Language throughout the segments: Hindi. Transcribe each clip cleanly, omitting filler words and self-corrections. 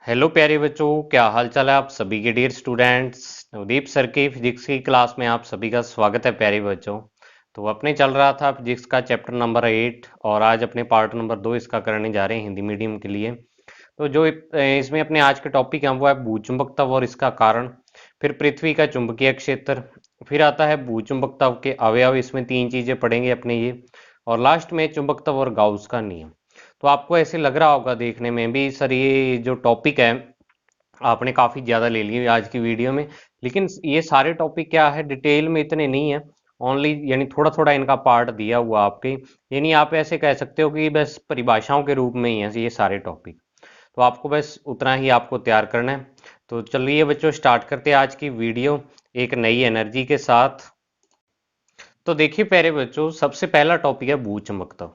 हेलो प्यारे बच्चों, क्या हाल चाल है आप सभी के डियर स्टूडेंट्स। नवदीप सर की फिजिक्स की क्लास में आप सभी का स्वागत है प्यारे बच्चों। तो अपने चल रहा था फिजिक्स का चैप्टर नंबर 8 और आज अपने पार्ट नंबर 2 इसका करने जा रहे हैं हिंदी मीडियम के लिए। तो जो इसमें अपने आज के टॉपिक है वो है भूचुंबकत्व और इसका कारण, फिर पृथ्वी का चुंबकीय क्षेत्र, फिर आता है भूचुंबकत्व के अवयव, इसमें तीन चीजें पढ़ेंगे अपने ये, और लास्ट में चुंबकत्व और गाउस का नियम। तो आपको ऐसे लग रहा होगा देखने में भी सर ये जो टॉपिक है आपने काफी ज्यादा ले लिए आज की वीडियो में, लेकिन ये सारे टॉपिक क्या है डिटेल में इतने नहीं है। ओनली यानी थोड़ा थोड़ा इनका पार्ट दिया हुआ आपके, यानी आप ऐसे कह सकते हो कि बस परिभाषाओं के रूप में ही है ये सारे टॉपिक। तो आपको बस उतना ही आपको तैयार करना है। तो चलिए बच्चों स्टार्ट करते हैं आज की वीडियो एक नई एनर्जी के साथ। तो देखिए प्यारे बच्चों, सबसे पहला टॉपिक है भूचमकत्व।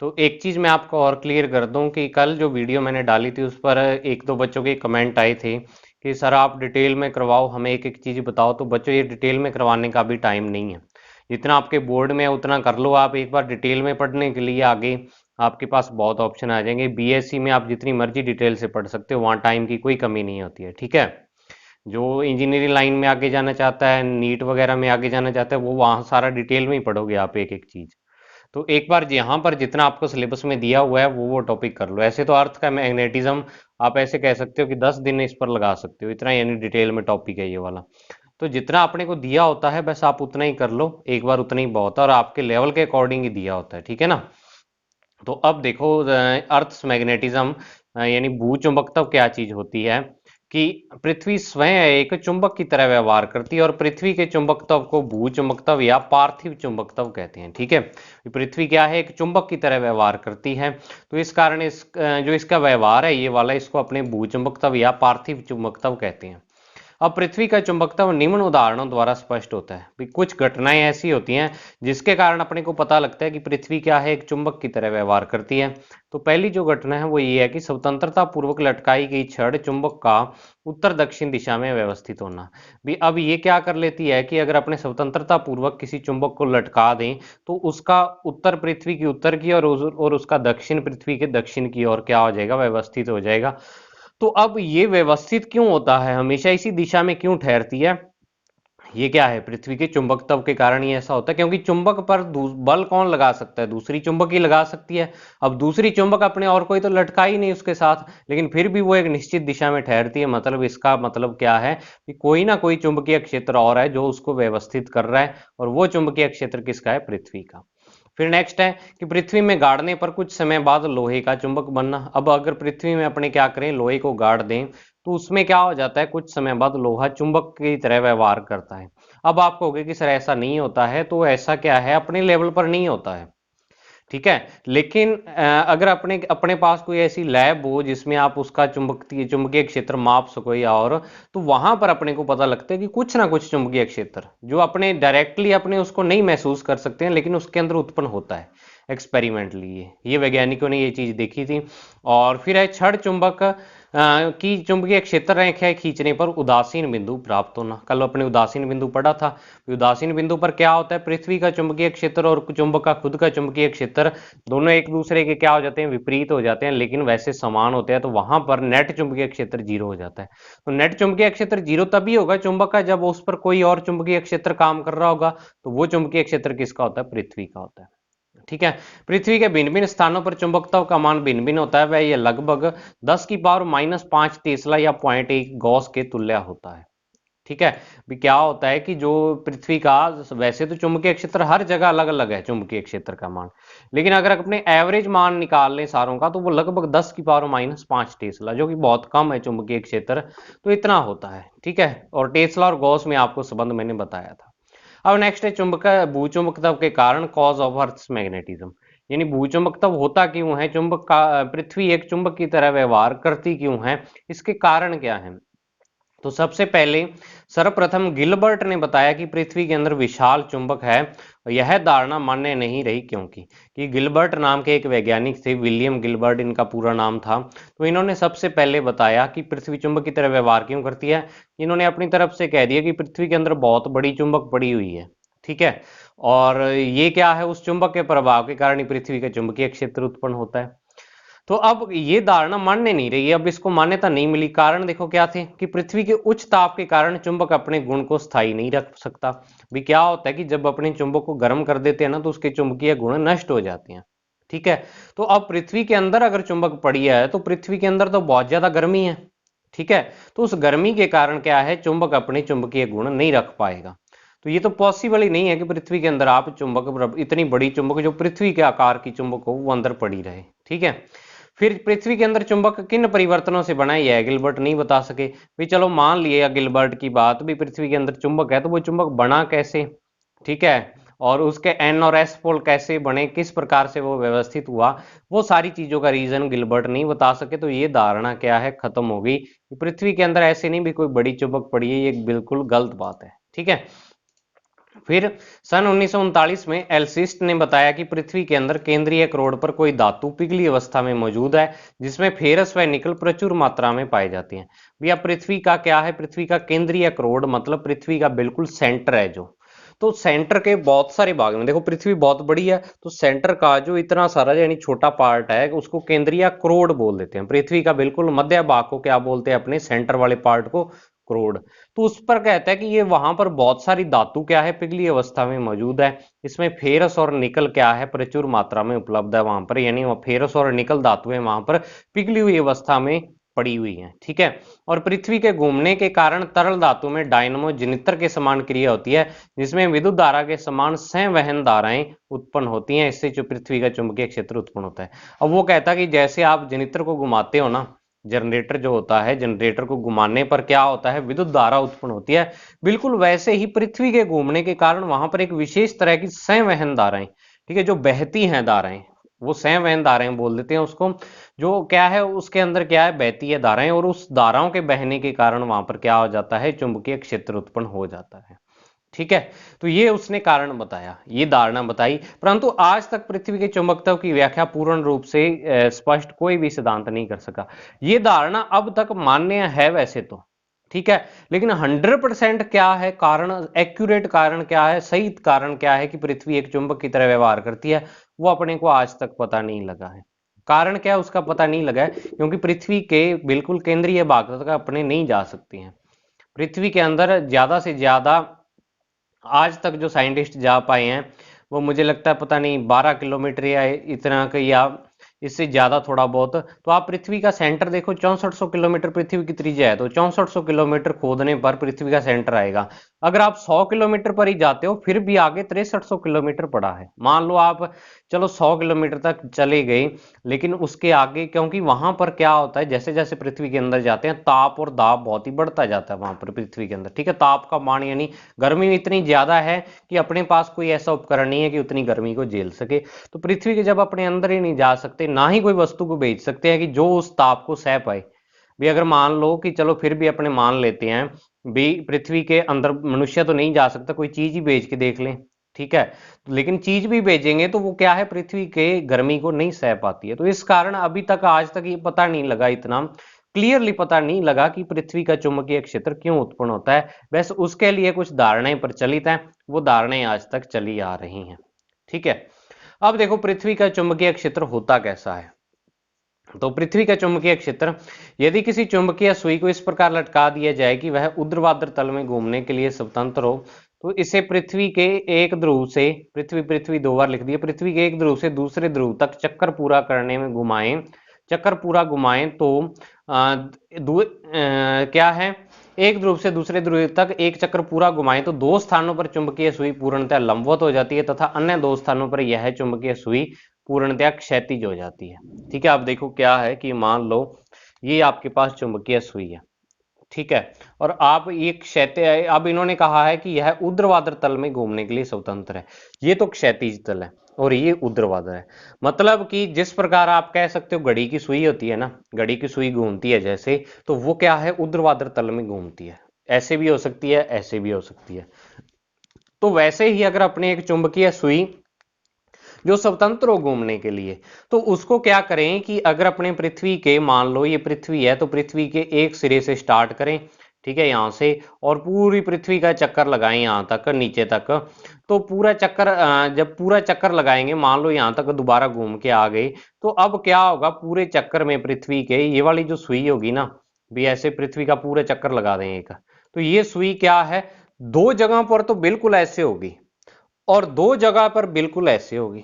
तो एक चीज मैं आपको और क्लियर कर दूं कि कल जो वीडियो मैंने डाली थी उस पर एक दो बच्चों के कमेंट आए थे कि सर आप डिटेल में करवाओ, हमें एक एक चीज बताओ। तो बच्चों ये डिटेल में करवाने का भी टाइम नहीं है। जितना आपके बोर्ड में है उतना कर लो आप। एक बार डिटेल में पढ़ने के लिए आगे आपके पास बहुत ऑप्शन आ जाएंगे। बीएससी में आप जितनी मर्जी डिटेल से पढ़ सकते हो, वहाँ टाइम की कोई कमी नहीं होती है, ठीक है। जो इंजीनियरिंग लाइन में आगे जाना चाहता है, नीट वगैरह में आगे जाना चाहता है, वो वहाँ सारा डिटेल में ही पढ़ोगे आप एक एक चीज। तो एक बार यहाँ पर जितना आपको सिलेबस में दिया हुआ है वो टॉपिक कर लो। ऐसे तो अर्थ का मैग्नेटिज्म आप ऐसे कह सकते हो कि 10 दिन इस पर लगा सकते हो, इतना यानी डिटेल में टॉपिक है ये वाला। तो जितना अपने को दिया होता है बस आप उतना ही कर लो, एक बार उतना ही बहुत है, और आपके लेवल के अकॉर्डिंग ही दिया होता है, ठीक है ना। तो अब देखो अर्थ मैग्नेटिज्म यानी भूचुंबकत्व क्या चीज होती है कि पृथ्वी स्वयं एक चुंबक की तरह व्यवहार करती है, और पृथ्वी के चुंबकत्व को भूचुंबकत्व या पार्थिव चुंबकत्व कहते हैं, ठीक है। पृथ्वी क्या है, एक चुंबक की तरह व्यवहार करती है। तो इस कारण जो इसका व्यवहार है ये वाला, इसको अपने भूचुंबकत्व या पार्थिव चुंबकत्व कहते हैं। अब पृथ्वी का चुंबकत्व निम्न उदाहरणों द्वारा स्पष्ट होता है भी। कुछ घटनाएं ऐसी होती हैं जिसके कारण अपने को पता लगता है कि पृथ्वी क्या है, एक चुंबक की तरह व्यवहार करती है। तो पहली जो घटना है वो ये है कि स्वतंत्रता पूर्वक लटकाई गई छड़ चुंबक का उत्तर दक्षिण दिशा में व्यवस्थित होना। भी अब ये क्या कर लेती है कि अगर अपने स्वतंत्रता पूर्वक किसी चुंबक को लटका दें तो उसका उत्तर पृथ्वी की उत्तर की और उसका दक्षिण पृथ्वी के दक्षिण की ओर क्या हो जाएगा, व्यवस्थित हो जाएगा। तो अब ये व्यवस्थित क्यों होता है, हमेशा इसी दिशा में क्यों ठहरती है, ये क्या है, पृथ्वी के चुंबकत्व के कारण ही ऐसा होता है। क्योंकि चुंबक पर बल कौन लगा सकता है, दूसरी चुंबक ही लगा सकती है। अब दूसरी चुंबक अपने और कोई तो लटका ही नहीं उसके साथ, लेकिन फिर भी वो एक निश्चित दिशा में ठहरती है। मतलब इसका मतलब क्या है कि कोई ना कोई चुंबकीय क्षेत्र और है जो उसको व्यवस्थित कर रहा है, और वो चुंबकीय क्षेत्र किसका है, पृथ्वी का। फिर नेक्स्ट है कि पृथ्वी में गाड़ने पर कुछ समय बाद लोहे का चुंबक बनना। अब अगर पृथ्वी में अपने क्या करें, लोहे को गाड़ दें तो उसमें क्या हो जाता है, कुछ समय बाद लोहा चुंबक की तरह व्यवहार करता है। अब आप कहोगे कि सर ऐसा नहीं होता है, तो ऐसा क्या है, अपने लेवल पर नहीं होता है, ठीक है। लेकिन अगर अपने अपने पास कोई ऐसी लैब हो जिसमें आप उसका चुंबकीय चुंबकीय क्षेत्र माप सको या और, तो वहां पर अपने को पता लगता है कि कुछ ना कुछ चुंबकीय क्षेत्र जो अपने डायरेक्टली अपने उसको नहीं महसूस कर सकते हैं, लेकिन उसके अंदर उत्पन्न होता है एक्सपेरिमेंटली। ये वैज्ञानिकों ने ये चीज देखी थी। और फिर है क्षण चुंबक की चुंबकीय क्षेत्र रेखा खींचने पर उदासीन बिंदु प्राप्त होना। कल अपने उदासीन बिंदु पढ़ा था। उदासीन बिंदु पर क्या होता है, पृथ्वी का चुंबकीय क्षेत्र और चुंबक का खुद का चुंबकीय क्षेत्र दोनों एक दूसरे के क्या हो जाते हैं, विपरीत हो जाते हैं, लेकिन वैसे समान होते हैं। तो वहां पर नेट चुंबकीय क्षेत्र जीरो हो जाता है। तो नेट चुंबकीय क्षेत्र जीरो तभी होगा चुंबक का जब उस पर कोई और चुंबकीय क्षेत्र काम कर रहा होगा। तो वो चुंबकीय क्षेत्र किसका होता है, पृथ्वी का होता है, ठीक है। पृथ्वी के भिन्न भिन्न स्थानों पर चुंबकत्व का मान भिन्न भिन्न होता है। वह ये लगभग 10⁻⁻5 टेस्ला या 0.1 गॉस के तुल्य होता है, ठीक है। भी क्या होता है कि जो पृथ्वी का, वैसे तो चुंबकीय क्षेत्र हर जगह अलग अलग है चुंबकीय क्षेत्र का मान, लेकिन अगर अपने एवरेज मान निकाल लें सारों का तो वो लगभग 10⁻⁻5 टेस्ला, जो कि बहुत कम है चुंबकीय क्षेत्र। तो इतना होता है, ठीक है। और टेस्ला और गॉस में आपको संबंध मैंने बताया था। अब नेक्स्ट है चुंबक भूचुंबकत्व के कारण कॉज ऑफ अर्थ मैग्नेटिज्म, यानी भूचुंबकत्व होता क्यों है, चुंबक का पृथ्वी एक चुंबक की तरह व्यवहार करती क्यों है, इसके कारण क्या है। तो सबसे पहले सर्वप्रथम गिलबर्ट ने बताया कि पृथ्वी के अंदर विशाल चुंबक है। यह धारणा मान्य नहीं रही क्योंकि कि गिलबर्ट नाम के एक वैज्ञानिक थे, विलियम गिलबर्ट इनका पूरा नाम था। तो इन्होंने सबसे पहले बताया कि पृथ्वी चुंबक की तरह व्यवहार क्यों करती है। इन्होंने अपनी तरफ से कह दिया कि पृथ्वी के अंदर बहुत बड़ी चुंबक पड़ी हुई है, ठीक है। और ये क्या है, उस चुंबक के प्रभाव के कारण ही पृथ्वी का चुंबकीय क्षेत्र उत्पन्न होता है। तो अब ये धारणा मानने नहीं रही है, अब इसको मान्यता नहीं मिली। कारण देखो क्या थे कि पृथ्वी के उच्च ताप के कारण चुंबक अपने गुण को स्थायी नहीं रख सकता। भी क्या होता है कि जब अपने चुंबक को गर्म कर देते हैं ना, तो उसके चुंबकीय गुण नष्ट हो जाते हैं। ठीक है, तो अब पृथ्वी के अंदर अगर चुंबक पड़ी है तो पृथ्वी के अंदर तो बहुत ज्यादा गर्मी है। ठीक है, तो उस गर्मी के कारण क्या है, चुंबक अपने चुंबकीय गुण नहीं रख पाएगा। तो ये तो पॉसिबल ही नहीं है कि पृथ्वी के अंदर आप चुंबक, इतनी बड़ी चुंबक जो पृथ्वी के आकार की चुंबक हो, वो अंदर पड़ी रहे। ठीक है, फिर पृथ्वी के अंदर चुंबक किन परिवर्तनों से बना, यह गिलबर्ट नहीं बता सके। भी चलो मान लिया गिलबर्ट की बात, भी पृथ्वी के अंदर चुंबक है तो वो चुंबक बना कैसे। ठीक है, और उसके एन और एस पोल कैसे बने, किस प्रकार से वो व्यवस्थित हुआ, वो सारी चीजों का रीजन गिलबर्ट नहीं बता सके। तो ये धारणा क्या है, खत्म हो गई। पृथ्वी के अंदर ऐसे नहीं भी कोई बड़ी चुंबक पड़ी है, ये बिल्कुल गलत बात है। ठीक है, फिर सन 1939 में एल्सिस्ट ने बताया कि पृथ्वी के अंदर केंद्रीय करोड़ पर कोई धातु पिघली अवस्था में मौजूद है, जिसमें फेरस व निकल प्रचुर मात्रा में पाए जाते हैं। भैया पृथ्वी का क्या है, पृथ्वी का केंद्रीय करोड़ मतलब पृथ्वी का बिल्कुल सेंटर है जो, तो सेंटर के बहुत सारे भाग में देखो, पृथ्वी बहुत बड़ी है तो सेंटर का जो इतना सारा यानी छोटा पार्ट है उसको केंद्रीय करोड़ बोल देते हैं। पृथ्वी का बिल्कुल मध्य भाग को क्या बोलते हैं, अपने सेंटर वाले पार्ट को करोड़। तो उस पर कहता है कि ये वहां पर बहुत सारी धातु क्या है, पिघली अवस्था में मौजूद है। इसमें फेरस और निकल क्या है, प्रचुर मात्रा में उपलब्ध है वहां पर, यानी फेरस और निकल धातुएं वहां पर पिघली हुई अवस्था में पड़ी हुई है। ठीक है, और पृथ्वी के घूमने के कारण तरल धातु में डायनमो जनित्र के समान क्रिया होती है, जिसमें विद्युत धारा के समान संवहन धाराएं उत्पन्न होती हैं। इससे जो पृथ्वी का चुंबकीय क्षेत्र उत्पन्न होता है। अब वो कहता है कि जैसे आप जनित्र को घुमाते हो ना, जनरेटर जो होता है, जनरेटर को घुमाने पर क्या होता है, विद्युत धारा उत्पन्न होती है। बिल्कुल वैसे ही पृथ्वी के घूमने के कारण वहां पर एक विशेष तरह की संवहन धाराएं, ठीक है, जो बहती हैं धाराएं, वो संवहन धाराएं बोल देते हैं उसको। जो क्या है उसके अंदर क्या है, बहती है धाराएं, और उस धाराओं के बहने के कारण वहां पर क्या हो जाता है, चुंबकीय क्षेत्र उत्पन्न हो जाता है। ठीक है, तो ये उसने कारण बताया, ये धारणा बताई। परंतु आज तक पृथ्वी के चुंबकत्व की व्याख्या पूर्ण रूप से स्पष्ट कोई भी सिद्धांत नहीं कर सका। ये धारणा अब तक मान्य है वैसे तो, ठीक है, लेकिन 100% क्या है कारण, एक्यूरेट कारण क्या है, सही कारण क्या है कि पृथ्वी एक चुंबक की तरह व्यवहार करती है, वो अपने को आज तक पता नहीं लगा है। कारण क्या है उसका पता नहीं लगा है, क्योंकि पृथ्वी के बिल्कुल केंद्रीय भाग तक अपने नहीं जा सकती हैं। पृथ्वी के अंदर ज्यादा से ज्यादा आज तक जो साइंटिस्ट जा पाए हैं, वो मुझे लगता है पता नहीं 12 किलोमीटर या इतना का, या इससे ज्यादा थोड़ा बहुत। तो आप पृथ्वी का सेंटर देखो, 6400 किलोमीटर पृथ्वी की त्रिज्या है, तो 6400 किलोमीटर खोदने पर पृथ्वी का सेंटर आएगा। अगर आप 100 किलोमीटर पर ही जाते हो फिर भी आगे 6300 किलोमीटर पड़ा है। मान लो आप चलो 100 किलोमीटर तक चले गए, लेकिन उसके आगे, क्योंकि वहां पर क्या होता है, जैसे जैसे पृथ्वी के अंदर जाते हैं ताप और दाब बहुत ही बढ़ता जाता है वहां पर पृथ्वी के अंदर। ठीक है, ताप का मान यानी गर्मी इतनी ज्यादा है कि अपने पास कोई ऐसा उपकरण नहीं है कि उतनी गर्मी को झेल सके। तो पृथ्वी के जब अपने अंदर ही नहीं जा सकते, ना ही कोई वस्तु को भेज सकते हैं कि जो उस ताप को सह पाए। भी अगर मान लो कि चलो फिर भी अपने मान लेते हैं भी पृथ्वी के अंदर मनुष्य तो नहीं जा सकता, कोई चीज ही भेज के देख लें। ठीक है, लेकिन चीज भी भेजेंगे तो वो क्या है, पृथ्वी के गर्मी को नहीं सह पाती है। तो इस कारण अभी तक आज तक ये पता नहीं लगा, इतना क्लियरली पता नहीं लगा कि पृथ्वी का चुंबकीय क्षेत्र क्यों उत्पन्न होता है। बस उसके लिए कुछ धारणाएं प्रचलित हैं, वो धारणाएं आज तक चली आ रही हैं। ठीक है, अब देखो पृथ्वी का चुंबकीय क्षेत्र होता कैसा है। तो पृथ्वी का चुंबकीय क्षेत्र, यदि किसी चुंबकीय सुई को इस प्रकार लटका दिया जाए कि वह ऊर्ध्वाधर तल में घूमने के लिए स्वतंत्र हो, तो इसे पृथ्वी के एक ध्रुव से, पृथ्वी पृथ्वी दो बार लिख दिया, पृथ्वी के एक ध्रुव से दूसरे ध्रुव तक चक्कर पूरा करने में घुमाएं, चक्कर पूरा घुमाएं तो क्या है, एक ध्रुव से दूसरे ध्रुव तक एक चक्र पूरा घुमाएं तो दो स्थानों पर चुंबकीय सुई पूर्णतः लंबवत हो जाती है, तथा अन्य दो स्थानों पर यह चुंबकीय सुई पूर्णतः क्षैतिज हो जाती है। ठीक है, अब देखो क्या है कि मान लो ये आपके पास चुंबकीय सुई है, ठीक है, और आप ये क्षैतिज, अब इन्होंने कहा है कि यह ऊर्ध्वाधर तल में घूमने के लिए स्वतंत्र है। ये तो क्षैतिज तल है और ये ऊर्ध्वाधर है। मतलब कि जिस प्रकार आप कह सकते हो घड़ी की सुई होती है ना, घड़ी की सुई घूमती है जैसे, तो वो क्या है, ऊर्ध्वाधर तल में घूमती है। ऐसे भी हो सकती है, ऐसे भी हो सकती है। तो वैसे ही अगर अपने एक चुंबकीय सुई जो स्वतंत्र हो घूमने के लिए, तो उसको क्या करें कि अगर अपने पृथ्वी के, मान लो ये पृथ्वी है, तो पृथ्वी के एक सिरे से स्टार्ट करें, ठीक है, यहाँ से और पूरी पृथ्वी का चक्कर लगाएं यहाँ तक नीचे तक, तो पूरा चक्कर जब पूरा चक्कर लगाएंगे, मान लो यहाँ तक दोबारा घूम के आ गई, तो अब क्या होगा, पूरे चक्कर में पृथ्वी के ये वाली जो सुई होगी ना, भी ऐसे पृथ्वी का पूरा चक्कर लगा दें एक, तो ये सुई क्या है, दो जगह पर तो बिल्कुल ऐसे होगी और दो जगह पर बिल्कुल ऐसे होगी।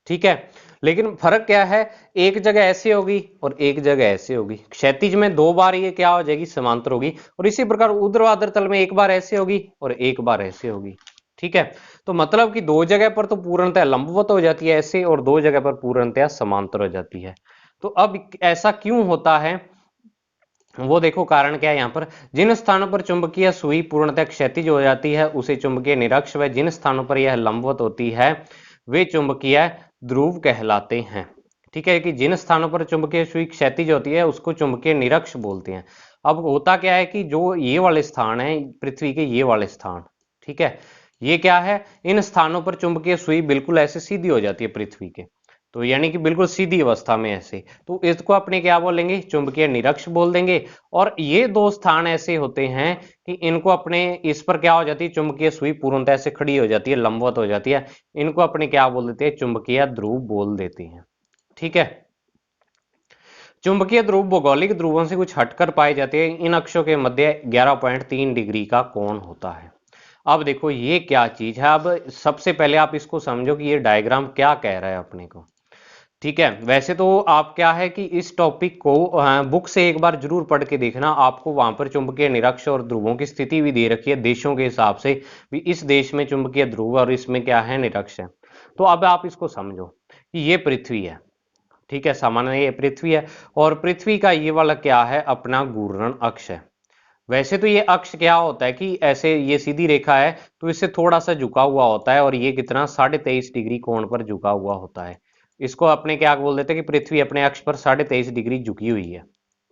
ठीक है, लेकिन फर्क क्या है, एक जगह ऐसे होगी और एक जगह ऐसे होगी। क्षैतिज में दो बार ये क्या हो जाएगी, समांतर होगी, और इसी प्रकार ऊर्ध्वाधर तल में एक बार ऐसे होगी और एक बार ऐसे होगी। ठीक है, तो मतलब कि दो जगह पर तो पूर्णतः लंबवत हो जाती है ऐसे, और दो जगह पर पूर्णतः समांतर हो जाती है। तो अब ऐसा क्यों होता है, वो देखो कारण क्या है यहाँ पर, जिन स्थानों पर चुंबकीय सुई पूर्णतः क्षैतिज हो जाती है उसे चुंबकीय निरक्ष, व जिन स्थानों पर यह लंबवत होती है वे चुंबकीय ध्रुव कहलाते हैं। ठीक है, कि जिन स्थानों पर चुंबकीय सुई क्षैतिज होती है उसको चुंबकीय निरक्ष बोलते हैं। अब होता क्या है कि जो ये वाले स्थान है पृथ्वी के, ये वाले स्थान, ठीक है, ये क्या है, इन स्थानों पर चुंबकीय सुई बिल्कुल ऐसे सीधी हो जाती है पृथ्वी के, तो यानी कि बिल्कुल सीधी अवस्था में ऐसे, तो इसको अपने क्या बोलेंगे, चुंबकीय निरक्ष बोल देंगे। और ये दो स्थान ऐसे होते हैं कि इनको अपने, इस पर क्या हो जाती है, चुंबकीय सुई पूर्णतः से खड़ी हो जाती है, लंबवत हो जाती है, इनको अपने क्या बोल देते हैं, चुंबकीय ध्रुव बोल देते हैं। ठीक है, चुंबकीय ध्रुव भौगोलिक ध्रुवों से कुछ हटकर पाए जाते हैं। इन अक्षों के मध्य 11.3 डिग्री का कोण होता है। अब देखो ये क्या चीज है, अब सबसे पहले आप इसको समझो कि ये डायग्राम क्या कह रहा है अपने को। ठीक है, वैसे तो आप क्या है कि इस टॉपिक को बुक से एक बार जरूर पढ़ के देखना, आपको वहां पर चुंबकीय निरक्ष और ध्रुवों की स्थिति भी दे रखी है देशों के हिसाब से भी, इस देश में चुंबकीय ध्रुव और इसमें क्या है, निरक्ष है। तो अब आप इसको समझो कि ये पृथ्वी है, ठीक है, सामान्य ये पृथ्वी है, और पृथ्वी का ये वाला क्या है, अपना घूर्णन अक्ष है। वैसे तो ये अक्ष क्या होता है कि ऐसे ये सीधी रेखा है तो इससे थोड़ा सा झुका हुआ होता है, और ये कितना 23.5 डिग्री कोण पर झुका हुआ होता है। इसको अपने क्या बोल देते हैं कि पृथ्वी अपने अक्ष पर 23.5 डिग्री झुकी हुई है।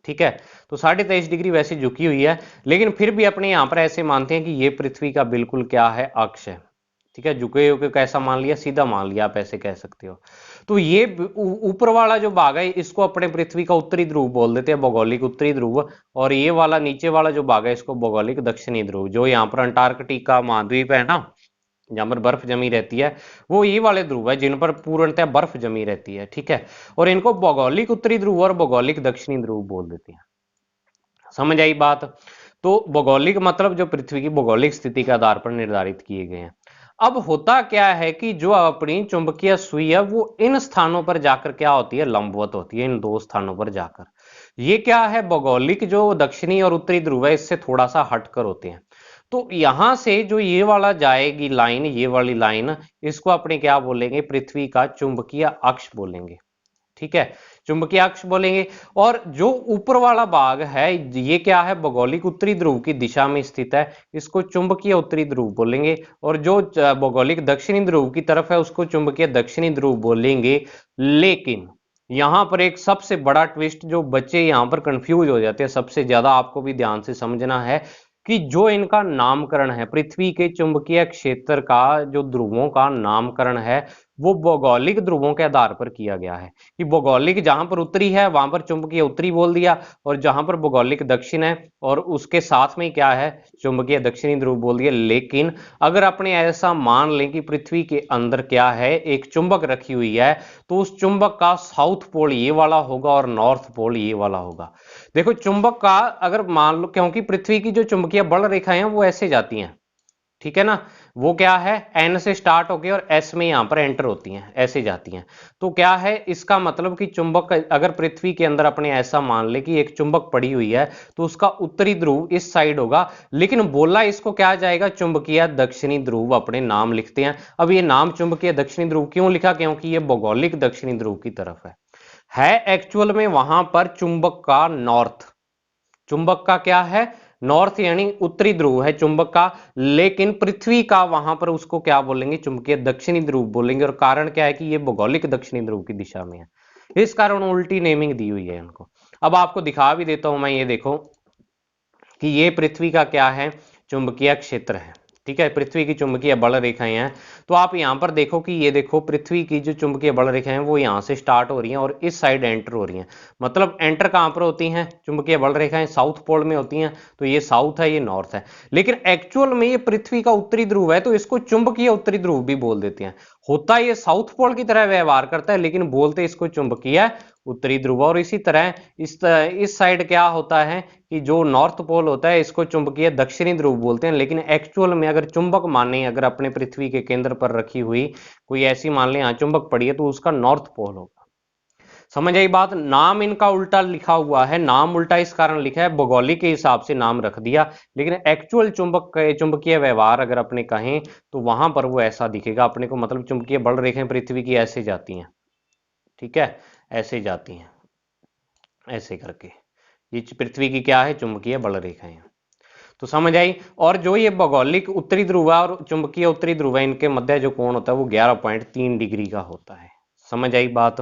ठीक है, तो 23.5 डिग्री वैसे झुकी हुई है, लेकिन फिर भी अपने यहाँ पर ऐसे मानते हैं कि ये पृथ्वी का बिल्कुल क्या है, अक्ष है। ठीक है, झुके हुए कैसा मान लिया, सीधा मान लिया, आप ऐसे कह सकते हो। तो ये ऊपर वाला जो भाग है इसको अपने पृथ्वी का उत्तरी ध्रुव बोल देते हैं, भौगोलिक उत्तरी ध्रुव, और ये वाला नीचे वाला जो भाग है इसको भौगोलिक दक्षिणी ध्रुव। जो यहाँ पर अंटार्कटिका महाद्वीप है ना, जहां पर बर्फ जमी रहती है, वो ये वाले ध्रुव है जिन पर पूर्णतः बर्फ जमी रहती है। ठीक है, और इनको भौगोलिक उत्तरी ध्रुव और भौगोलिक दक्षिणी ध्रुव बोल देते हैं। समझ आई बात। तो भौगोलिक मतलब जो पृथ्वी की भौगोलिक स्थिति के आधार पर निर्धारित किए गए हैं। अब होता क्या है कि जो अपनी चुंबकीय सुई है वो इन स्थानों पर जाकर क्या होती है, लंबवत होती है, इन दो स्थानों पर जाकर। ये क्या है, भौगोलिक जो दक्षिणी और उत्तरी ध्रुव है इससे थोड़ा सा हटकर होते हैं। तो यहां से जो ये वाला जाएगी लाइन, ये वाली लाइन, इसको अपने क्या बोलेंगे, पृथ्वी का चुंबकीय अक्ष बोलेंगे। ठीक है, चुंबकीय अक्ष बोलेंगे। और जो ऊपर वाला भाग है ये क्या है, भौगोलिक उत्तरी ध्रुव की दिशा में स्थित है, इसको चुंबकीय उत्तरी ध्रुव बोलेंगे। और जो भौगोलिक दक्षिणी ध्रुव की तरफ है उसको चुंबकीय दक्षिणी ध्रुव बोलेंगे। लेकिन यहां पर एक सबसे बड़ा ट्विस्ट, जो बच्चे यहां पर कंफ्यूज हो जाते हैं, सबसे ज्यादा आपको भी ध्यान से समझना है कि जो इनका नामकरण है, पृथ्वी के चुंबकीय क्षेत्र का जो ध्रुवों का नामकरण है वो भौगोलिक ध्रुवों के आधार पर किया गया है। कि भौगोलिक जहां पर उत्तरी है वहां पर चुंबकीय उत्तरी बोल दिया, और जहां पर भौगोलिक दक्षिण है और उसके साथ में क्या है, चुंबकीय दक्षिणी ध्रुव बोल दिया। लेकिन अगर अपने ऐसा मान लें कि पृथ्वी के अंदर क्या है, एक चुंबक रखी हुई है, तो उस चुंबक का साउथ पोल ये वाला होगा और नॉर्थ पोल ये वाला होगा। देखो चुंबक का अगर मान लो, क्योंकि पृथ्वी की जो चुंबकीय बल रेखाएं हैं वो ऐसे जाती हैं, ठीक है ना, वो क्या है, एन से स्टार्ट होके और एस में यहां पर एंटर होती हैं, ऐसे जाती हैं। तो क्या है इसका मतलब कि चुंबक अगर पृथ्वी के अंदर अपने ऐसा मान ले कि एक चुंबक पड़ी हुई है, तो उसका उत्तरी ध्रुव इस साइड होगा, लेकिन बोला इसको क्या जाएगा, चुंबकीय दक्षिणी ध्रुव अपने नाम लिखते हैं। अब ये नाम चुंबकीय दक्षिणी ध्रुव क्यों लिखा, क्योंकि ये भौगोलिक दक्षिणी ध्रुव की तरफ है एक्चुअल में वहां पर चुंबक का नॉर्थ, चुंबक का क्या है, नॉर्थ यानी उत्तरी ध्रुव है चुंबक का, लेकिन पृथ्वी का वहां पर उसको क्या बोलेंगे, चुंबकीय दक्षिणी ध्रुव बोलेंगे। और कारण क्या है कि ये भौगोलिक दक्षिणी ध्रुव की दिशा में है, इस कारण उल्टी नेमिंग दी हुई है इनको। अब आपको दिखा भी देता हूं मैं, ये देखो कि ये पृथ्वी का क्या है, चुंबकीय क्षेत्र है। ठीक है, पृथ्वी की चुंबकीय बल रेखाएं हैं। तो आप यहां पर देखो कि ये देखो पृथ्वी की जो चुंबकीय बल रेखाएं हैं वो यहां से स्टार्ट हो रही हैं और इस साइड एंटर हो रही हैं। मतलब एंटर कहां पर होती हैं चुंबकीय बल रेखाएं? साउथ पोल में होती हैं। तो ये साउथ है, ये नॉर्थ है। लेकिन एक्चुअल में ये पृथ्वी का उत्तरी ध्रुव है, तो इसको चुंबकीय उत्तरी ध्रुव भी बोल देते हैं। होता ये साउथ पोल की तरह व्यवहार करता है, लेकिन बोलते इसको चुंबकीय उत्तरी ध्रुव। और इसी तरह इस साइड क्या होता है कि जो नॉर्थ पोल होता है इसको चुंबकीय दक्षिणी ध्रुव बोलते हैं। लेकिन एक्चुअल में अगर चुंबक माने, अगर अपने पृथ्वी के केंद्र पर रखी हुई कोई ऐसी मान लें यहाँ चुंबक पड़ी है, तो उसका नॉर्थ पोल होगा। समझ आई बात? नाम इनका उल्टा लिखा हुआ है। नाम उल्टा इस कारण लिखा है, भौगोलिक के हिसाब से नाम रख दिया, लेकिन एक्चुअल चुंबकीय व्यवहार अगर अपने कहें तो वहां पर वो ऐसा दिखेगा अपने को। मतलब चुंबकीय बल रेखाएं पृथ्वी की ऐसे जाती हैं, ठीक है, ऐसे जाती हैं, ऐसे करके। ये पृथ्वी की क्या है? चुंबकीय बल रेखाएं। तो समझ आई। और जो ये भौगोलिक उत्तरी ध्रुव और चुंबकीय उत्तरी ध्रुव है, इनके मध्य जो कोण होता है वो 11.3 डिग्री का होता है। समझ आई बात?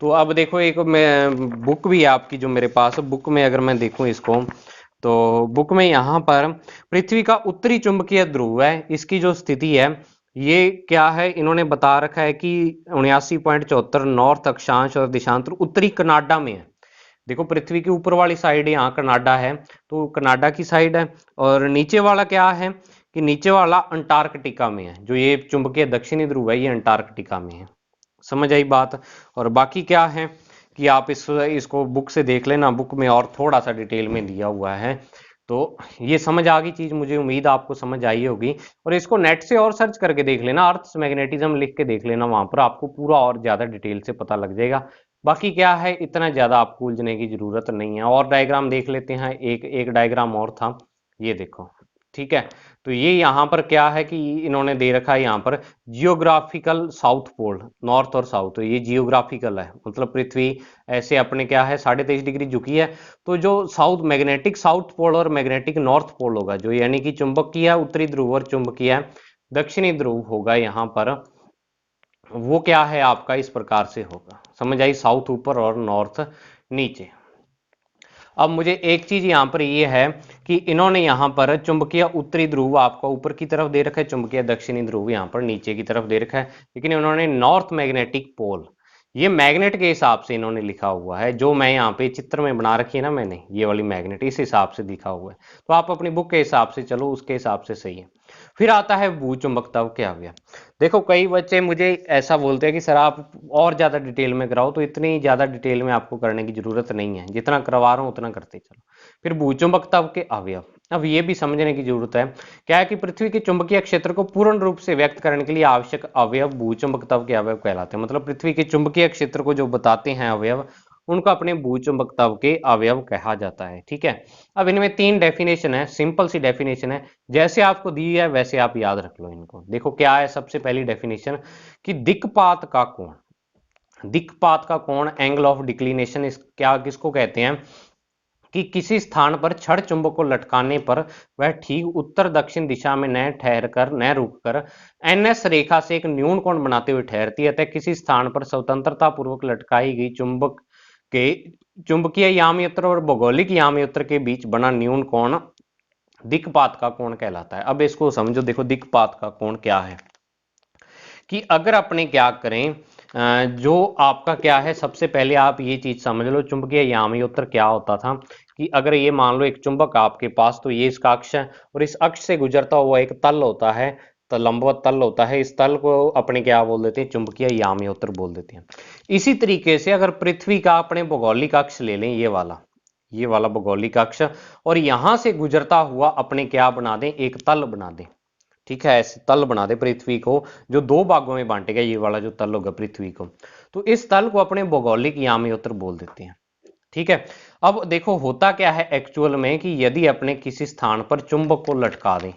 तो अब देखो, एक मैं बुक भी है आपकी जो मेरे पास, बुक में अगर मैं देखूं इसको, तो बुक में यहाँ पर पृथ्वी का उत्तरी चुंबकीय ध्रुव है, इसकी जो स्थिति है ये क्या है, इन्होंने बता रखा है कि 79.74 नॉर्थ अक्षांश और देशांतर उत्तरी कनाडा में है। देखो पृथ्वी की ऊपर वाली साइड यहाँ कनाडा है, तो कनाडा की साइड है। और नीचे वाला क्या है कि नीचे वाला अंटार्कटिका में है। जो ये चुंबकीय दक्षिणी ध्रुव है ये अंटार्कटिका में है। समझ आई बात? और बाकी क्या है कि आप इसको बुक से देख लेना, बुक में और थोड़ा सा डिटेल में दिया हुआ है। तो ये समझ आ गई चीज, मुझे उम्मीद आपको समझ आई होगी। और इसको नेट से और सर्च करके देख लेना, अर्थ मैग्नेटिज्म लिख के देख लेना, वहां पर आपको पूरा और ज्यादा डिटेल से पता लग जाएगा। बाकी क्या है, इतना ज्यादा आपको उलझने की जरूरत नहीं है। और डायग्राम देख लेते हैं, एक एक डायग्राम और था, ये देखो, ठीक है। तो ये यहाँ पर क्या है कि इन्होंने दे रखा है यहाँ पर जियोग्राफिकल साउथ पोल, नॉर्थ और साउथ। तो ये जियोग्राफिकल है, मतलब पृथ्वी ऐसे अपने क्या है 23.5 डिग्री झुकी है। तो जो साउथ मैग्नेटिक साउथ पोल और मैग्नेटिक नॉर्थ पोल होगा, जो यानी कि चुंबकीय उत्तरी ध्रुव और चुंबकीय दक्षिणी ध्रुव होगा यहाँ पर, वो क्या है आपका इस प्रकार से होगा। समझ आई? साउथ ऊपर और नॉर्थ नीचे। अब मुझे एक चीज यहां पर ये है कि इन्होंने यहां पर चुंबकीय उत्तरी ध्रुव आपको ऊपर की तरफ दे रखा है, चुंबकीय दक्षिणी ध्रुव यहां पर नीचे की तरफ दे रखा है। लेकिन इन्होंने नॉर्थ मैग्नेटिक पोल, ये मैग्नेट के हिसाब से इन्होंने लिखा हुआ है। जो मैं यहाँ पे चित्र में बना रखी है ना मैंने, ये वाली मैग्नेट इस हिसाब से लिखा हुआ है। तो आप अपनी बुक के हिसाब से चलो, उसके हिसाब से सही है। फिर आता है भूचुंबकत्व क्या हो गया। देखो कई बच्चे मुझे ऐसा बोलते हैं कि सर आप और ज्यादा डिटेल में कराओ, तो इतनी ज्यादा डिटेल में आपको करने की जरूरत नहीं है, जितना करवा रहा हूं उतना करते चलो। फिर भूचुंबकत्व के अवयव, अब ये भी समझने की जरूरत है। क्या है कि पृथ्वी के चुंबकीय क्षेत्र को पूर्ण रूप से व्यक्त करने के लिए आवश्यक अवयव भूचुंबकत्व के अवयव कहलाते हैं। मतलब पृथ्वी के चुंबकीय क्षेत्र को जो बताते हैं अवयव, उनको अपने भूचुंबकत्व के अवयव कहा जाता है। ठीक है। अब इनमें 3 डेफिनेशन है, सिंपल सी डेफिनेशन है, जैसे आपको दी है वैसे आप याद रख लो इनको। देखो क्या है सबसे पहली डेफिनेशन कि दिक्पात का कोण, दिक्पात का कोण एंगल ऑफ डिक्लिनेशन, इस क्या किसको कहते हैं कि किसी स्थान पर छड़ चुंबक को लटकाने पर वह ठीक उत्तर दक्षिण दिशा में न ठहर कर, न रुक कर एनएस रेखा से एक न्यून कोण बनाते हुए ठहरती है। अतः किसी स्थान पर स्वतंत्रता पूर्वक लटकाई गई चुंबक के चुंबकीय यामयत्र और भौगोलिक यामयत्र के बीच बना न्यून कोण दिक्पात का कोण कहलाता है। अब इसको समझो, देखो दिक्पात का कोण क्या है कि अगर अपने क्या करें, जो आपका क्या है, सबसे पहले आप ये चीज समझ लो चुंबकीय यामयोत्र क्या होता था कि अगर ये मान लो एक चुंबक आपके पास, तो ये इसका अक्ष है और इस अक्ष से गुजरता हुआ एक तल होता है, तो लंबवत तल होता है। इस तल को अपने क्या बोल देते हैं, चुंबकीय यामयोत्र बोल देते हैं। इसी तरीके से अगर पृथ्वी का अपने भौगोलिक अक्ष ले लें, ये वाला भौगोलिक अक्ष, और यहां से गुजरता हुआ अपने क्या बना दें, एक तल बना दें। ठीक है, ऐसे तल बना दे पृथ्वी को, जो 2 भागों में बांटेगा, ये वाला जो तल होगा पृथ्वी को, तो इस तल को अपने भौगोलिक यामयोत्र बोल देते हैं। ठीक है। अब देखो होता क्या है एक्चुअल में कि यदि अपने किसी स्थान पर चुंबक को लटका दें,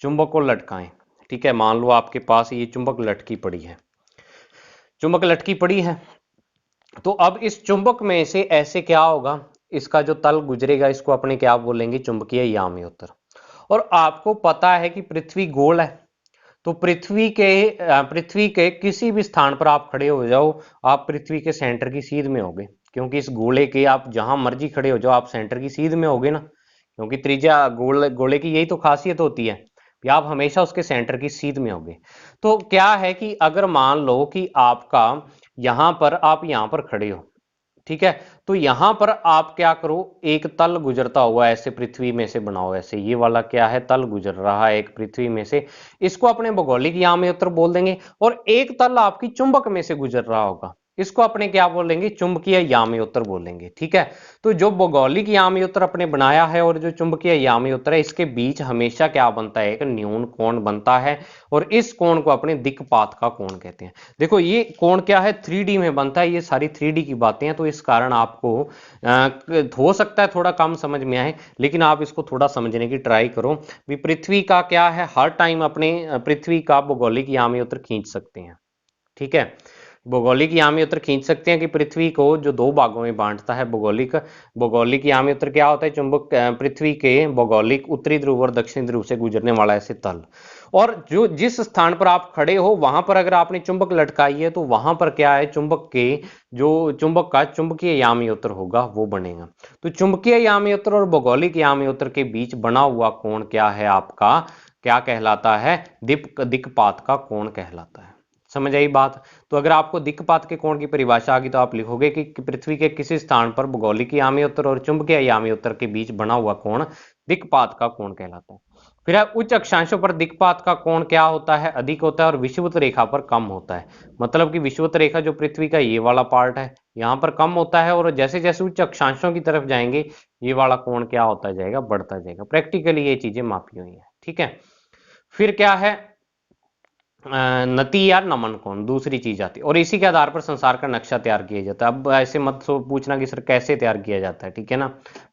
चुंबक को लटकाएं, ठीक है, मान लो आपके पास ये चुंबक लटकी पड़ी है, चुंबक लटकी पड़ी है, तो अब इस चुंबक में से ऐसे क्या होगा, इसका जो तल गुजरेगा इसको अपने क्या बोलेंगे, चुंबकीय यामयोत्र। और आपको पता है कि पृथ्वी गोल है, तो पृथ्वी के किसी भी स्थान पर आप खड़े हो जाओ, आप पृथ्वी के सेंटर की सीध में होगे। क्योंकि इस गोले के आप जहां मर्जी खड़े हो जाओ, आप सेंटर की सीध में होगे ना, क्योंकि त्रिज्या गोले की यही तो खासियत होती है। या आप हमेशा उसके सेंटर की सीध में होगे। तो क्या है कि अगर मान लो कि आपका यहां पर आप यहां पर खड़े हो, ठीक है, तो यहां पर आप क्या करो, एक तल गुजरता हुआ ऐसे पृथ्वी में से बनाओ, ऐसे ये वाला क्या है, तल गुजर रहा है एक पृथ्वी में से, इसको अपने भौगोलिक यामी उत्तर बोल देंगे। और एक तल आपकी चुंबक में से गुजर रहा होगा, इसको अपने क्या बोलेंगे, चुंबकीय यामी उत्तर बोलेंगे। ठीक है, तो जो भौगोलिक यामी उत्तर अपने बनाया है और जो चुंबकीय यामी उत्तर है, इसके बीच हमेशा क्या बनता है, एक न्यून कोण बनता है, और इस कोण को अपने दिक्पात का कोण कहते हैं। देखो ये कोण क्या है, 3D में बनता है, ये सारी 3D की बातें हैं, तो इस कारण आपको हो सकता है थोड़ा कम समझ में आए, लेकिन आप इसको थोड़ा समझने की ट्राई करो। भी पृथ्वी का क्या है, हर टाइम अपने पृथ्वी का भौगोलिक यामी उत्तर खींच सकते हैं। ठीक है, भौगोलिक यामी उत्तर खींच सकते हैं कि पृथ्वी को जो दो भागों में बांटता है भौगोलिक भौगोलिक यामी उत्तर क्या होता है, चुंबक पृथ्वी के भौगोलिक उत्तरी ध्रुव और दक्षिणी ध्रुव से गुजरने वाला ऐसे तल, और जो जिस स्थान पर आप खड़े हो वहां पर अगर आपने चुंबक लटकाई है तो वहां पर क्या है, चुंबक के जो चुंबक का चुंबकीय यामी उत्तर होगा वो बनेगा। तो चुंबकीय यामी उत्तर और भौगोलिक यामी उत्तर के बीच बना हुआ कोण क्या है, आपका क्या कहलाता है, दिक्पात का कोण कहलाता है। समझ आई बात। तो अगर आपको दिक्पात के कोण की परिभाषा आ गई तो आप लिखोगे कि पृथ्वी के किसी स्थान पर भौगोलिक यामी उत्तर और चुंबकीय यामी उत्तर के बीच बना हुआ कोण दिक्पात का कोण कहलाता है। फिर उच्च अक्षांशों पर दिक्पात का कोण क्या होता है, अधिक होता है, और विषुवत रेखा पर कम होता है। मतलब कि विषुवत रेखा जो पृथ्वी का ये वाला पार्ट है यहाँ पर कम होता है, और जैसे जैसे उच्च अक्षांशों की तरफ जाएंगे ये वाला कोण क्या होता जाएगा, बढ़ता जाएगा। प्रैक्टिकली ये चीजें मापी हुई है। ठीक है, फिर क्या है, नति या नमन कोण दूसरी चीज आती है, और इसी के आधार पर संसार का नक्शा तैयार किया जाता है। अब ऐसे मत पूछना कि सर कैसे तैयार किया जाता है, ठीक है ना,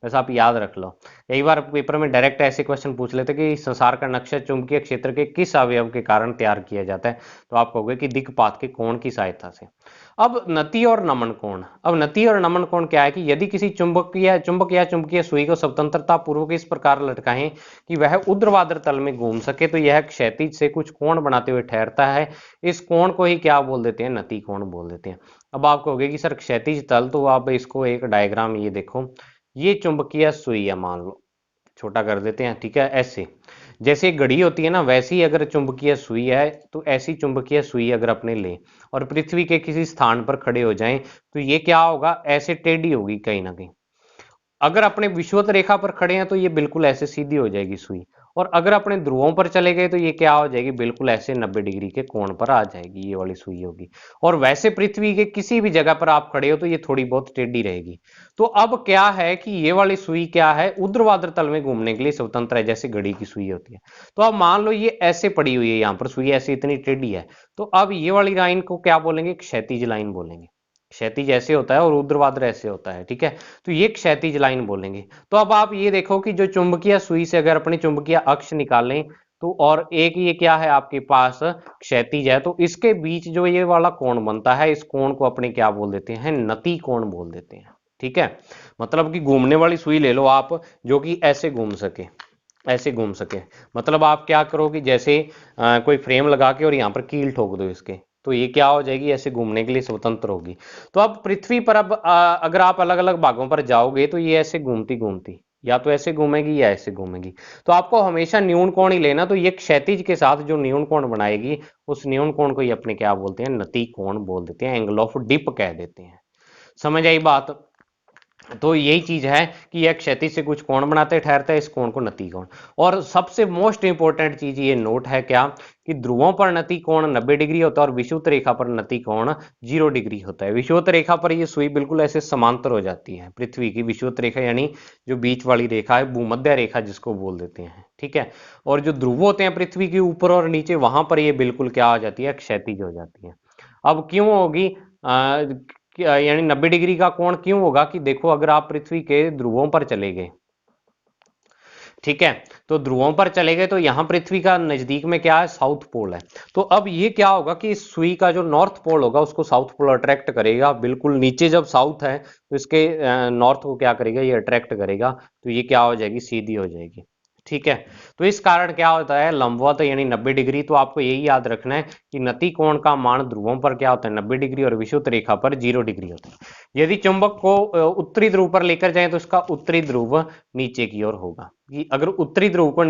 बस आप याद रख लो। कई बार पेपर में डायरेक्ट ऐसे क्वेश्चन पूछ लेते कि संसार का नक्शा चुंबकीय क्षेत्र के किस अवयव के कारण तैयार किया जाता है, तो आप कहोगे कि दिक्पात के कोण की सहायता से। अब नति और नमन कोण, अब नति और नमन कोण क्या है कि यदि किसी चुंबक या चुंबकीय सुई को स्वतंत्रता पूर्वक इस प्रकार लटकाएं कि वह ऊर्ध्वाधर तल में घूम सके तो यह क्षैतिज से कुछ कोण बनाते हुए ठहरता है। इस कोण को ही क्या बोल देते हैं, नति कोण बोल देते हैं। अब आप कहोगे कि सर क्षैतिज तल, तो आप इसको एक डायग्राम ये देखो, ये चुंबकीय सुई है, मान लो छोटा कर देते हैं, ठीक है, ऐसे जैसे घड़ी होती है ना, वैसे ही अगर चुंबकीय सुई है तो ऐसी चुंबकीय सुई अगर अपने ले और पृथ्वी के किसी स्थान पर खड़े हो जाएं तो ये क्या होगा, ऐसे टेढ़ी होगी कहीं ना कहीं। अगर अपने विषुवत रेखा पर खड़े हैं तो ये बिल्कुल ऐसे सीधी हो जाएगी सुई, और अगर अपने ध्रुवों पर चले गए तो ये क्या हो जाएगी, बिल्कुल ऐसे 90 डिग्री के कोण पर आ जाएगी, ये वाली सुई होगी। और वैसे पृथ्वी के किसी भी जगह पर आप खड़े हो तो ये थोड़ी बहुत टेढ़ी रहेगी। तो अब क्या है कि ये वाली सुई क्या है, ऊर्ध्वाधर तल में घूमने के लिए स्वतंत्र है, जैसे घड़ी की सुई होती है। तो अब मान लो ये ऐसे पड़ी हुई है, यहाँ पर सुई ऐसे इतनी टेढ़ी है, तो अब ये वाली लाइन को क्या बोलेंगे, क्षैतिज लाइन बोलेंगे। क्षैतिज ऐसे होता है और ऊर्ध्वाधर ऐसे होता है, ठीक है, तो ये क्षैतिज लाइन बोलेंगे। तो अब आप ये देखो कि जो चुंबकीय सुई से अगर अपने चुंबकीय अक्ष निकालें तो, और एक ये क्या है आपके पास क्षैतिज है, तो इसके बीच जो ये वाला कोण बनता है, इस कोण को अपने क्या बोल देते हैं, नति कोण बोल देते हैं। ठीक है, मतलब कि घूमने वाली सुई ले लो आप, जो कि ऐसे घूम सके, ऐसे घूम सके। मतलब आप क्या करो कि जैसे कोई फ्रेम लगा के और यहाँ पर कील ठोक दो इसके, तो ये क्या हो जाएगी, ऐसे घूमने के लिए स्वतंत्र होगी। तो अब पृथ्वी पर अब अगर आप अलग अलग भागों पर जाओगे तो ये ऐसे घूमती घूमती या तो ऐसे घूमेगी या ऐसे घूमेगी। तो आपको हमेशा न्यून कोण ही लेना, तो ये क्षैतिज के साथ जो न्यून कोण बनाएगी उस न्यून कोण को ही अपने क्या बोलते हैं, नति कोण बोल देते हैं, एंगल ऑफ डिप कह देते हैं। समझ आई बात। तो यही चीज है कि यह क्षैतिज से कुछ कोण बनाते ठहरता है, इस कोण को नति कोण। और सबसे मोस्ट इंपोर्टेंट चीज ये नोट है क्या, कि ध्रुवों पर नति कोण 90 डिग्री होता है और विषुवत रेखा पर नति कोण 0 डिग्री होता है। विषुवत रेखा पर ये सुई बिल्कुल ऐसे समांतर हो जाती है पृथ्वी की विषुवत रेखा, यानी जो बीच वाली रेखा है, भूमध्य रेखा जिसको बोल देते हैं। ठीक है, और जो ध्रुव होते हैं पृथ्वी के ऊपर और नीचे, वहां पर ये बिल्कुल क्या हो जाती है, क्षैतिज हो जाती है। अब क्यों होगी, यानी 90 डिग्री का कोण क्यों होगा, कि देखो अगर आप पृथ्वी के ध्रुवों पर चले गए, ठीक है, तो ध्रुवों पर चले गए तो यहां पृथ्वी का नजदीक में क्या है, साउथ पोल है। तो अब ये क्या होगा कि इस सुई का जो नॉर्थ पोल होगा उसको साउथ पोल अट्रैक्ट करेगा, बिल्कुल नीचे जब साउथ है तो इसके नॉर्थ को क्या करेगा, ये अट्रैक्ट करेगा, तो ये क्या हो जाएगी, सीधी हो जाएगी। ठीक है। तो इस कारण क्या होता है, लंबवत यानी 90 डिग्री, तो आपको यही याद रखना है कि नति कोण का मान ध्रुवों पर क्या होता है 90 डिग्री और विषुवत रेखा पर 0 डिग्री होता है। यदि चुंबक को उत्तरी ध्रुव पर लेकर जाएं तो इसका उत्तरी ध्रुव नीचे की ओर होगा। कि अगर उत्तरी ध्रुव को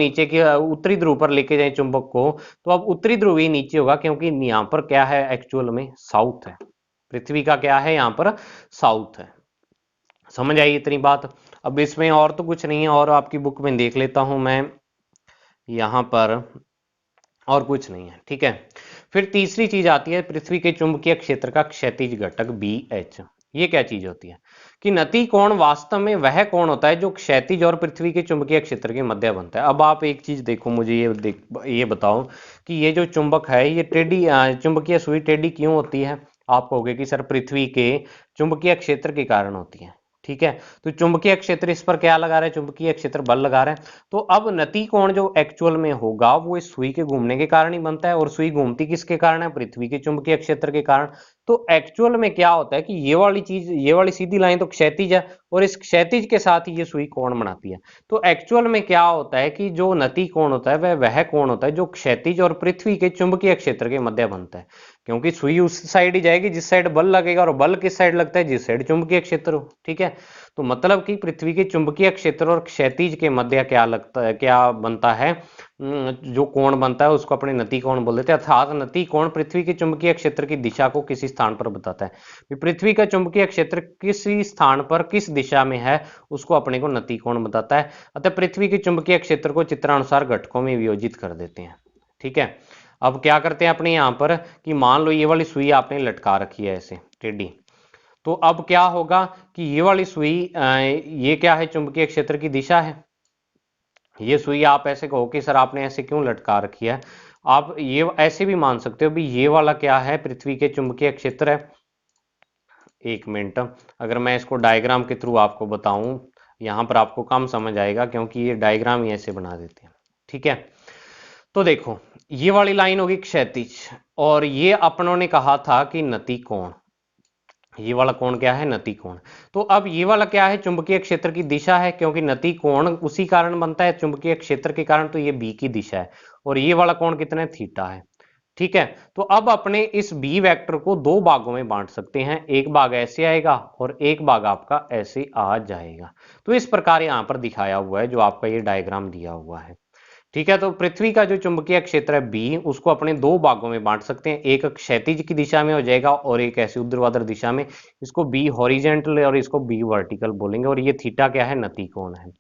उत्तरी ध्रुव पर लेके जाए चुंबक को, तो अब उत्तरी ध्रुव ही नीचे होगा, क्योंकि यहाँ पर क्या है एक्चुअल में साउथ है, पृथ्वी का क्या है यहाँ पर साउथ है। समझ आई इतनी बात। अब इसमें और तो कुछ नहीं है, और आपकी बुक में देख लेता हूं मैं यहां पर, और कुछ नहीं है, ठीक है। फिर तीसरी चीज आती है पृथ्वी के चुंबकीय क्षेत्र का क्षैतिज घटक BH। ये क्या चीज होती है कि नति कोण वास्तव में वह कोण होता है जो क्षैतिज और पृथ्वी के चुंबकीय क्षेत्र के मध्य बनता है। अब आप एक चीज देखो, मुझे ये बताओ कि ये जो चुंबक है ये टेढ़ी चुंबकीय सुई टेढ़ी क्यों होती है। आप कहोगे कि सर पृथ्वी के चुंबकीय क्षेत्र के कारण होती है, ठीक है। तो चुंबकीय क्षेत्र इस पर क्या लगा रहे हैं, चुंबकीय क्षेत्र बल लगा रहे हैं। तो अब नति कोण जो एक्चुअल में होगा वो इस सुई के घूमने के कारण ही बनता है, और सुई घूमती किसके कारण है, पृथ्वी के चुंबकीय क्षेत्र के कारण। तो एक्चुअल में क्या होता है कि ये वाली चीज, ये वाली सीधी लाइन तो क्षैतिज है, और इस क्षैतिज के साथ ही ये सुई कोण बनाती है। तो एक्चुअल में क्या होता है कि जो नति कोण होता है वह कोण होता है जो क्षैतिज और पृथ्वी के चुंबकीय क्षेत्र के मध्य बनता है, क्योंकि सुई उस साइड ही जाएगी जिस साइड बल लगेगा, और बल किस साइड लगता है, जिस साइड चुंबकीय क्षेत्र हो, ठीक है। तो मतलब कि पृथ्वी के चुंबकीय क्षेत्र और क्षैतिज के मध्य क्या लगता है, क्या बनता है, जो कोण बनता है उसको अपने नति कोण बोल देते हैं। अर्थात नति कोण पृथ्वी के चुंबकीय क्षेत्र की दिशा को किसी स्थान पर बताता है। पृथ्वी का चुंबकीय क्षेत्र किसी स्थान पर किस दिशा में है उसको अपने को नति कोण बताता है। अतः पृथ्वी के चुंबकीय क्षेत्र को चित्रानुसार घटकों में वियोजित कर देते हैं, ठीक है। अब क्या करते हैं अपने यहाँ पर कि मान लो ये वाली सुई आपने लटका रखी है ऐसे टेढ़ी, तो अब क्या होगा कि ये वाली सुई ये क्या है, चुंबकीय क्षेत्र की दिशा है। ये सुई आप ऐसे कहो कि सर आपने ऐसे क्यों लटका रखी है, आप ये ऐसे भी मान सकते हो भी ये वाला क्या है, पृथ्वी के चुंबकीय क्षेत्र है। एक मिनट, अगर मैं इसको डायग्राम के थ्रू आपको बताऊं, यहां पर आपको कम समझ आएगा क्योंकि ये डायग्राम ही ऐसे बना देते हैं, ठीक है। तो देखो ये वाली लाइन होगी क्षैतिज, और ये अपनों ने कहा था कि नति कोण, ये वाला कोण क्या है, नति कोण। तो अब ये वाला क्या है, चुंबकीय क्षेत्र की दिशा है, क्योंकि नति कोण उसी कारण बनता है चुंबकीय क्षेत्र के कारण, तो ये बी की दिशा है, और ये वाला कोण कितना है, थीटा है, ठीक है। तो अब अपने इस बी वेक्टर को दो भागों में बांट सकते हैं, एक भाग ऐसे आएगा और एक भाग आपका ऐसे आ जाएगा। तो इस प्रकार यहां पर दिखाया हुआ है, जो आपका ये डायग्राम दिया हुआ है, ठीक है। तो पृथ्वी का जो चुंबकीय क्षेत्र है बी, उसको अपने दो भागों में बांट सकते हैं, एक क्षैतिज की दिशा में हो जाएगा और एक ऐसी ऊर्ध्वाधर दिशा में। इसको बी हॉरिजेंटल और इसको बी वर्टिकल बोलेंगे, और ये थीटा क्या है, नति कोण है।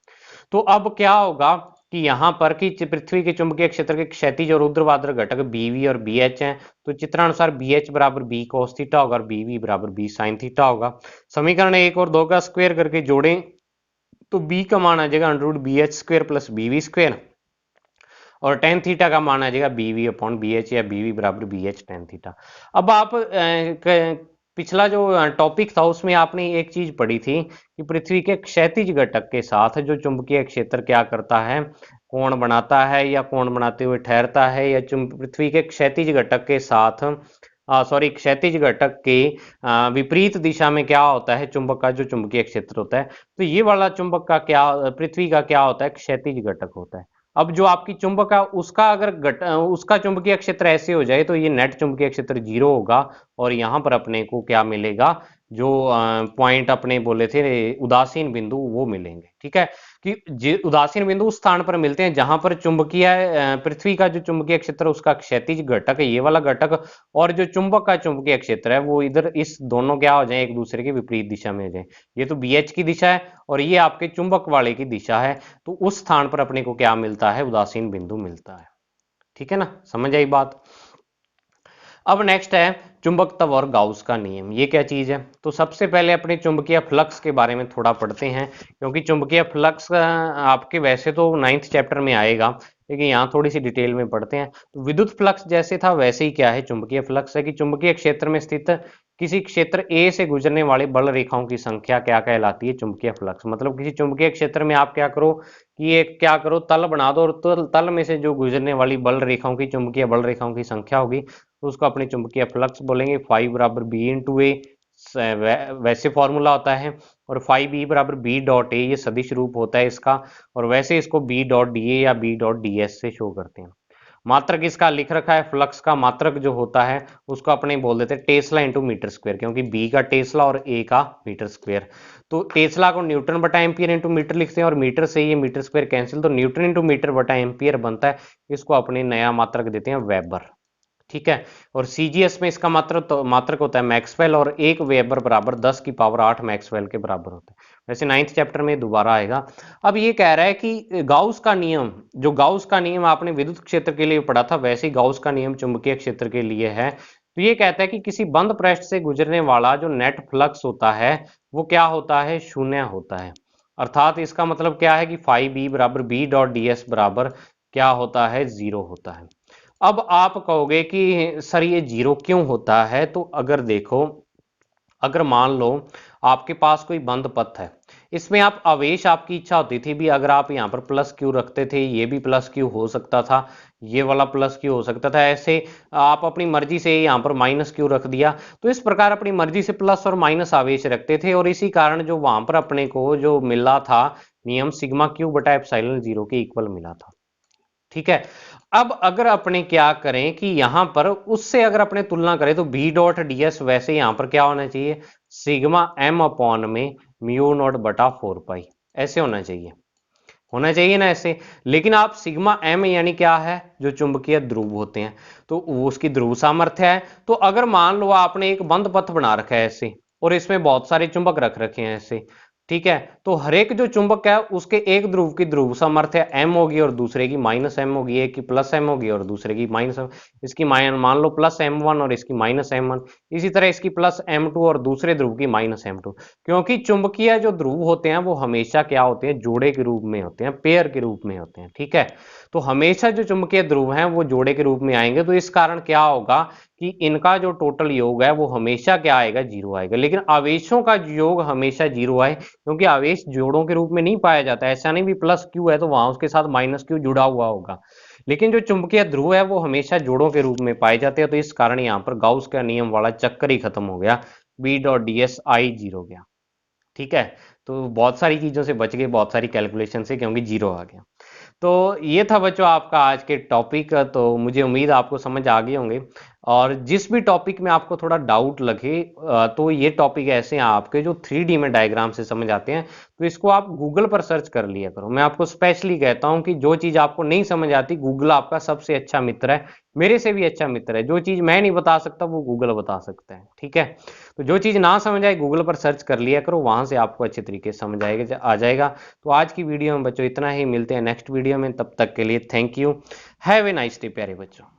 तो अब क्या होगा कि यहाँ पर कि पृथ्वी के चुंबकीय क्षेत्र के क्षैतिज और ऊर्ध्वाधर घटक BV और BH हैं, तो चित्रानुसार BH बराबर B cos थीटा होगा और BV बराबर B sin थीटा होगा। समीकरण 1 और 2 का स्क्वायर करके जोड़ें तो B का मान आ जाएगा √BH² प्लस BV स्क्वायर, और टेन थीटा का मान आ जाएगा BV अपॉन BH, या BV बराबर BH टेन थीटा। अब आप पिछला जो टॉपिक था उसमें आपने एक चीज पढ़ी थी कि पृथ्वी के क्षैतिज घटक के साथ जो चुंबकीय क्षेत्र क्या करता है, कोण बनाता है, या कोण बनाते हुए ठहरता है, या पृथ्वी के क्षैतिज घटक के साथ सॉरी क्षैतिज घटक के विपरीत दिशा में क्या होता है, चुंबक का जो चुंबकीय क्षेत्र होता है। तो ये वाला चुंबक का क्या, पृथ्वी का क्या होता है, क्षैतिज घटक होता है। अब जो आपकी चुंबक है उसका अगर उसका चुंबकीय क्षेत्र ऐसे हो जाए तो ये नेट चुंबकीय क्षेत्र 0 होगा, और यहां पर अपने को क्या मिलेगा, जो पॉइंट अपने बोले थे उदासीन बिंदु वो मिलेंगे, ठीक है। कि उदासीन बिंदु उस स्थान पर मिलते हैं जहां पर चुंबकीय पृथ्वी का जो चुंबकीय क्षेत्र उसका क्षैतिज घटक है ये वाला घटक, और जो चुंबक का चुंबकीय क्षेत्र है वो इधर इस दोनों क्या हो जाए, एक दूसरे के विपरीत दिशा में हो जाए। ये तो BH की दिशा है और ये आपके चुंबक वाले की दिशा है, तो उस स्थान पर अपने को क्या मिलता है, उदासीन बिंदु मिलता है, ठीक है ना, समझ आई बात। अब नेक्स्ट है चुंबकत्व और गाउस का नियम, ये क्या चीज है। तो सबसे पहले अपने चुंबकीय फ्लक्स के बारे में थोड़ा पढ़ते हैं, क्योंकि चुंबकीय फ्लक्स आपके वैसे तो 9th चैप्टर में आएगा, लेकिन यहाँ थोड़ी सी डिटेल में पढ़ते हैं। तो विद्युत फ्लक्स जैसे था वैसे ही क्या है, चुंबकीय फ्लक्स है कि चुंबकीय क्षेत्र में स्थित किसी क्षेत्र A से गुजरने वाले बल रेखाओं की संख्या क्या कहलाती है, चुंबकीय फ्लक्स। मतलब किसी चुंबकीय क्षेत्र में आप क्या करो कि एक क्या करो, तल बना दो, और तल में से जो गुजरने वाली बल रेखाओं की, चुंबकीय बल रेखाओं की संख्या होगी, तो उसको अपने चुंबकीय फ्लक्स बोलेंगे। फाइव बराबर बी इंटू ए, वैसे फॉर्मूला होता है। और फाई बी बराबर बी डॉट ए, ये सदिश रूप होता है इसका, और वैसे इसको बी डॉट डी ए या बी डॉट डी एस से शो करते हैं। मात्रक इसका लिख रखा है, फ्लक्स का मात्रक जो होता है उसको अपने बोल देते हैं टेस्ला इंटू मीटर स्क्वायर, क्योंकि बी का टेस्ला और ए का मीटर स्क्वायर। तो टेस्ला को न्यूटन बटा एम्पियर इंटू मीटर लिखते हैं, और मीटर से ये मीटर स्क्वायर कैंसिल, तो न्यूटन इंटू मीटर बटा एम्पियर बनता है। इसको अपने नया मात्रक देते हैं वेबर, ठीक है। और सीजीएस में इसका मात्रक होता है मैक्सवेल, और एक वेबर बराबर 10 की पावर 8 मैक्सवेल के बराबर होता है। वैसे 9th चैप्टर में दोबारा आएगा। अब ये कह रहा है कि गाउस का नियम, जो गाउस का नियम आपने विद्युत क्षेत्र के लिए पढ़ा था, वैसे ही गाउस का नियम चुंबकीय क्षेत्र के लिए है। तो ये कहता है कि किसी बंद पृष्ठ से गुजरने वाला जो नेट फ्लक्स होता है वो क्या होता है, शून्य होता है। अर्थात इसका मतलब क्या है कि फाई बी बराबर बी डॉट डी एस बराबर क्या होता है, जीरो होता है। अब आप कहोगे कि सर ये जीरो क्यों होता है, तो अगर देखो, अगर मान लो आपके पास कोई बंद पथ है, इसमें आप आवेश, आपकी इच्छा होती थी भी अगर आप यहाँ पर प्लस क्यू रखते थे, ये भी प्लस क्यू हो सकता था, ये वाला प्लस क्यू हो सकता था, ऐसे आप अपनी मर्जी से यहाँ पर माइनस क्यू रख दिया। तो इस प्रकार अपनी मर्जी से प्लस और माइनस आवेश रखते थे, और इसी कारण जो वहां पर अपने को जो मिला था नियम, सिग्मा क्यू बटा एप्सिलॉन जीरो के इक्वल मिला था, ठीक है। अब अगर अपने क्या करें कि यहां पर उससे अगर अपने तुलना करें तो बी डॉट डी एस वैसे यहां पर क्या होना चाहिए, सिग्मा एम अपॉन में म्यू नॉट बटा 4 पाई, ऐसे होना चाहिए, होना चाहिए ना ऐसे। लेकिन आप सिग्मा एम यानी क्या है, जो चुंबकीय ध्रुव होते हैं, तो उसकी ध्रुव सामर्थ्य है। तो अगर मान लो आपने एक बंद पथ बना रखा है ऐसे, और इसमें बहुत सारे चुंबक रख रखे हैं ऐसे, ठीक है, तो हर एक जो चुंबक है उसके एक ध्रुव की ध्रुव सामर्थ्य एम होगी और दूसरे की माइनस एम होगी, एक की प्लस एम होगी और दूसरे की माइनस एम, इसकी मान लो प्लस एम वन और इसकी माइनस एम वन, इसी तरह इसकी प्लस एम टू और दूसरे ध्रुव की माइनस एम टू। क्योंकि चुंबकीय जो ध्रुव होते हैं वो हमेशा क्या होते हैं, जोड़े के रूप में होते हैं, पेयर के रूप में होते हैं, ठीक है। तो हमेशा जो चुंबकीय ध्रुव हैं वो जोड़े के रूप में आएंगे, तो इस कारण क्या होगा कि इनका जो टोटल योग है वो हमेशा क्या आएगा, जीरो आएगा। लेकिन आवेशों का योग हमेशा जीरो आए, क्योंकि आवेश जोड़ों के रूप में नहीं पाया जाता, ऐसा नहीं भी प्लस क्यू है तो वहां उसके साथ माइनस क्यू जुड़ा हुआ होगा, लेकिन जो चुंबकीय ध्रुव है वो हमेशा जोड़ों के रूप में पाए जाते हैं। तो इस कारण यहाँ पर गाउस का नियम वाला चक्कर ही खत्म हो गया, B dot D S I zero गया, ठीक है। तो बहुत सारी चीजों से बच गए, बहुत सारी कैलकुलेशन से, क्योंकि जीरो आ गया। तो ये था बच्चों आपका आज के टॉपिक, तो मुझे उम्मीद आपको समझ आ गए होंगे। और जिस भी टॉपिक में आपको थोड़ा डाउट लगे, तो ये टॉपिक ऐसे हैं आपके जो 3D में डायग्राम से समझ आते हैं, तो इसको आप गूगल पर सर्च कर लिया करो। मैं आपको स्पेशली कहता हूं कि जो चीज आपको नहीं समझ आती, गूगल आपका सबसे अच्छा मित्र है, मेरे से भी अच्छा मित्र है। जो चीज मैं नहीं बता सकता वो गूगल बता सकता है, ठीक है। तो जो चीज ना समझ आए गूगल पर सर्च कर लिया करो, वहां से आपको अच्छे तरीके से समझ आ जाएगा। तो आज की वीडियो में बच्चों इतना ही, मिलते हैं नेक्स्ट वीडियो में, तब तक के लिए thank you, have a nice day प्यारे बच्चों।